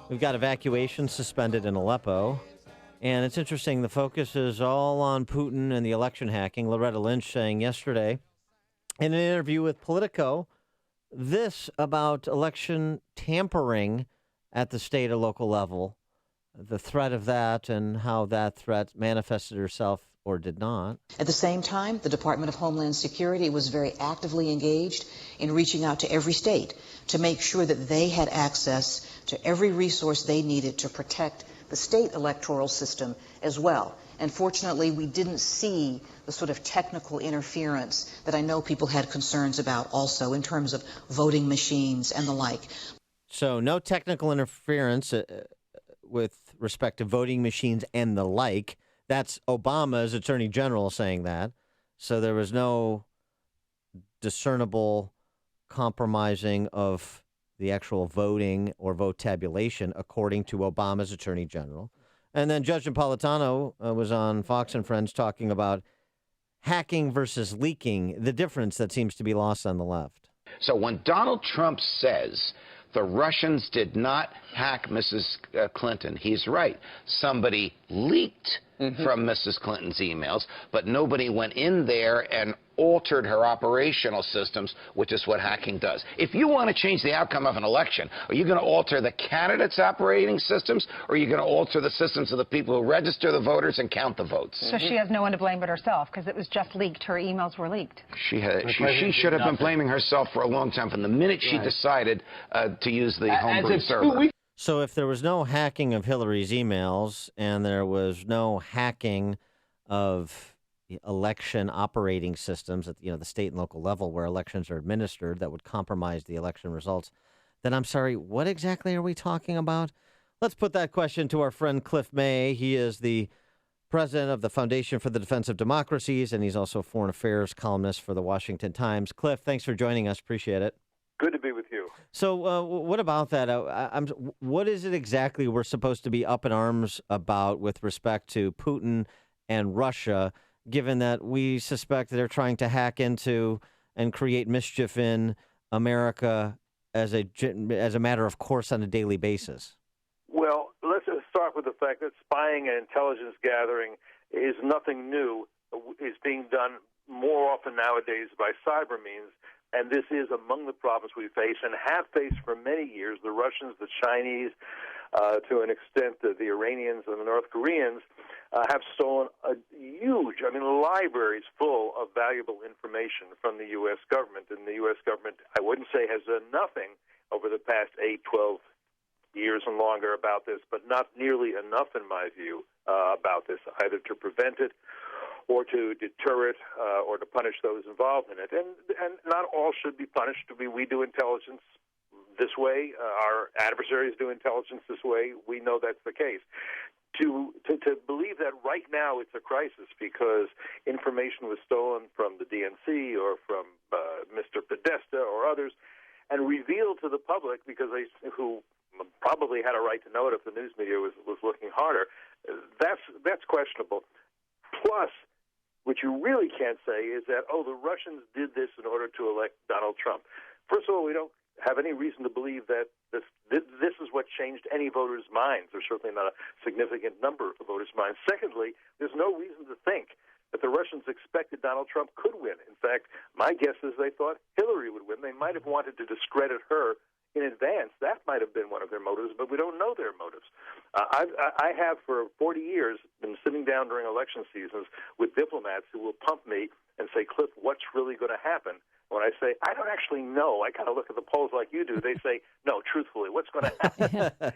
We've got evacuation suspended in Aleppo. And it's interesting, the focus is all on Putin and the election hacking. Loretta Lynch saying yesterday in an interview with Politico this about election tampering at the state or local level, the threat of that and how that threat manifested itself or did not. At the same time, the Department of Homeland Security was very actively engaged in reaching out to every state to make sure that they had access to every resource they needed to protect the state electoral system as well. And fortunately, we didn't see the sort of technical interference that I know people had concerns about also in terms of voting machines and the like. So no technical interference with respect to voting machines and the like. That's Obama's attorney general saying that. So there was no discernible compromising of the actual voting or vote tabulation, according to Obama's attorney general. And then Judge Napolitano was on Fox and Friends talking about hacking versus leaking, the difference that seems to be lost on the left. So when Donald Trump says the Russians did not hack Mrs. Clinton, he's right. Somebody leaked from Mrs. Clinton's emails, but nobody went in there and altered her operational systems, which is what hacking does. If you want to change the outcome of an election, are you going to alter the candidates' operating systems, or are you going to alter the systems of the people who register the voters and count the votes? So she has no one to blame but herself, because it was just leaked. Her emails were leaked. She should have been blaming herself for a long time, from the minute she decided to use the homebrew server. So if there was no hacking of Hillary's emails and there was no hacking of election operating systems at the state and local level where elections are administered that would compromise the election results, then I'm sorry, what exactly are we talking about? Let's put that question to our friend Cliff May. He is the president of the Foundation for the Defense of Democracies, and he's also a foreign affairs columnist for the Washington Times. Cliff, thanks for joining us. Appreciate it. Good to be with you. So what about that? What is it exactly we're supposed to be up in arms about with respect to Putin and Russia, given that we suspect that they're trying to hack into and create mischief in America as a matter of course on a daily basis? Well, let's just start with the fact that spying and intelligence gathering is nothing new. It's being done more often nowadays by cyber means. And this is among the problems we face and have faced for many years. The Russians, the Chinese, to an extent, the Iranians and the North Koreans have stolen libraries full of valuable information from the U.S. government. And the U.S. government, I wouldn't say has done nothing over the past 8, 12 years and longer about this, but not nearly enough, in my view, about this, either to prevent it or to deter it, or to punish those involved in it. And not all should be punished. We do intelligence this way. Our adversaries do intelligence this way. We know that's the case. To believe that right now it's a crisis because information was stolen from the DNC or from Mr. Podesta or others and revealed to the public because who probably had a right to know it if the news media was looking harder, that's questionable. Plus, what you really can't say is that, the Russians did this in order to elect Donald Trump. First of all, we don't have any reason to believe that this is what changed any voters' minds, or certainly not a significant number of voters' minds. Secondly, there's no reason to think that the Russians expected Donald Trump could win. In fact, my guess is they thought Hillary would win. They might have wanted to discredit her in advance. That might have been one of their motives, but we don't know their motives. I have for 40 years been sitting down during election seasons with diplomats who will pump me and say, Cliff, what's really going to happen? When I say, I don't actually know, I kind of look at the polls like you do, they say, no, truthfully, what's going to happen?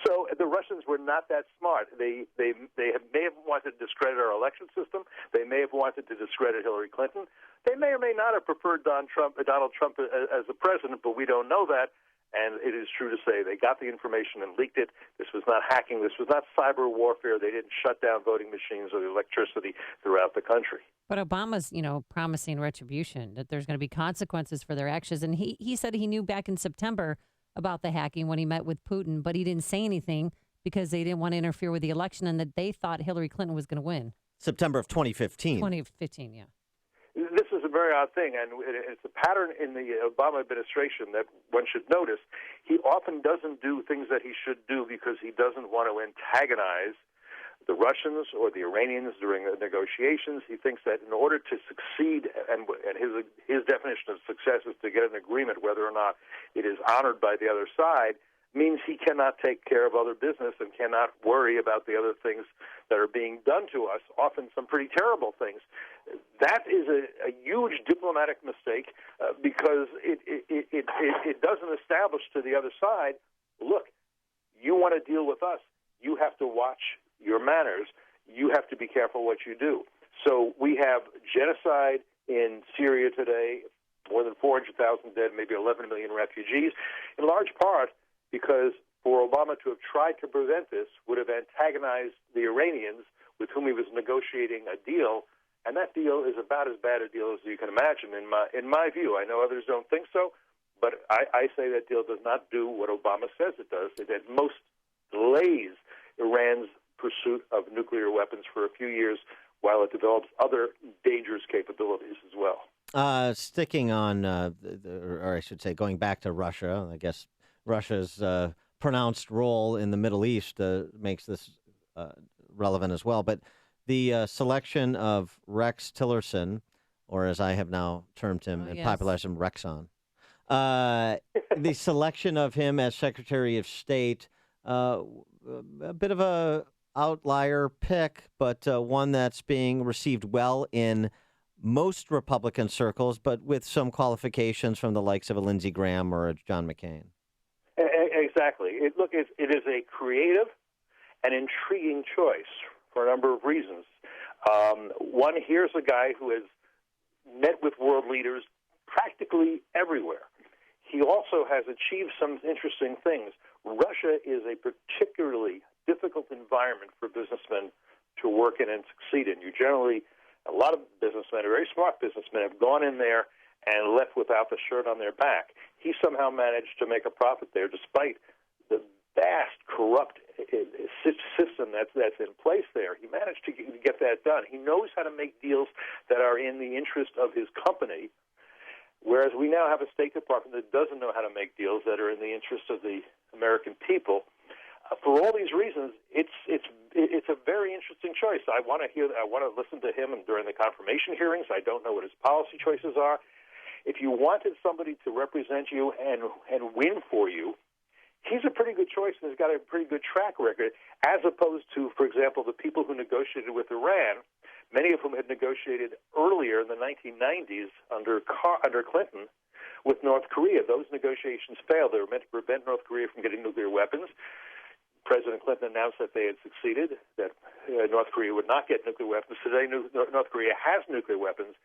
So the Russians were not that smart. They may have wanted to discredit our election system. They may have wanted to discredit Hillary Clinton. They may or may not have preferred Donald Trump as the president, but we don't know that. And it is true to say they got the information and leaked it. This was not hacking. This was not cyber warfare. They didn't shut down voting machines or the electricity throughout the country. But Obama's, promising retribution, that there's going to be consequences for their actions. And he said he knew back in September about the hacking when he met with Putin, but he didn't say anything because they didn't want to interfere with the election and that they thought Hillary Clinton was going to win. September of 2015. 2015, yeah. This is very odd thing, and it's a pattern in the Obama administration that one should notice. He often doesn't do things that he should do because he doesn't want to antagonize the Russians or the Iranians during the negotiations. He thinks that in order to succeed, and his definition of success is to get an agreement, whether or not it is honored by the other side, means he cannot take care of other business and cannot worry about the other things that are being done to us, often some pretty terrible things. That is a huge diplomatic mistake because it doesn't establish to the other side, look, you want to deal with us, you have to watch your manners, you have to be careful what you do. So we have genocide in Syria today, more than 400,000 dead, maybe 11 million refugees, in large part because for Obama to have tried to prevent this would have antagonized the Iranians with whom he was negotiating a deal, and that deal is about as bad a deal as you can imagine in my view. I know others don't think so, but I say that deal does not do what Obama says it does. It at most delays Iran's pursuit of nuclear weapons for a few years while it develops other dangerous capabilities as well. Sticking on, or I should say, going back to Russia, I guess Russia's pronounced role in the Middle East makes this relevant as well. But the selection of Rex Tillerson, or as I have now termed him in popularism, Rexon, the selection of him as Secretary of State, a bit of a outlier pick, but one that's being received well in most Republican circles, but with some qualifications from the likes of a Lindsey Graham or a John McCain. Exactly. It is a creative and intriguing choice for a number of reasons. One, here's a guy who has met with world leaders practically everywhere. He also has achieved some interesting things. Russia is a particularly difficult environment for businessmen to work in and succeed in. A lot of businessmen, very smart businessmen, have gone in there and left without the shirt on their back. He somehow managed to make a profit there despite the vast corrupt system that's in place there. He managed to get that done. He knows how to make deals that are in the interest of his company, whereas we now have a State Department that doesn't know how to make deals that are in the interest of the American people. For all these reasons, it's a very interesting choice. I want to listen to him during the confirmation hearings. I don't know what his policy choices are. If you wanted somebody to represent you and win for you, he's a pretty good choice and has got a pretty good track record, as opposed to, for example, the people who negotiated with Iran, many of whom had negotiated earlier in the 1990s under Clinton with North Korea. Those negotiations failed. They were meant to prevent North Korea from getting nuclear weapons. President Clinton announced that they had succeeded, that North Korea would not get nuclear weapons. Today, North Korea has nuclear weapons,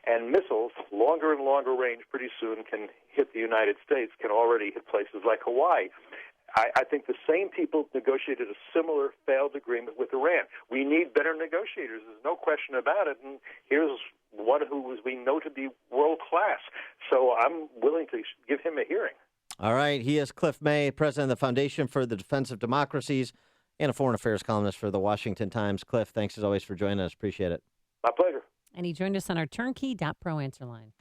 and missiles, longer and longer range, pretty soon can hit the United States, can already hit places like Hawaii. I think the same people negotiated a similar failed agreement with Iran. We need better negotiators. There's no question about it. And here's one who we know to be world class. So I'm willing to give him a hearing. All right. He is Cliff May, president of the Foundation for the Defense of Democracies and a foreign affairs columnist for the Washington Times. Cliff, thanks as always for joining us. Appreciate it. My pleasure. And he joined us on our turnkey.pro answer line.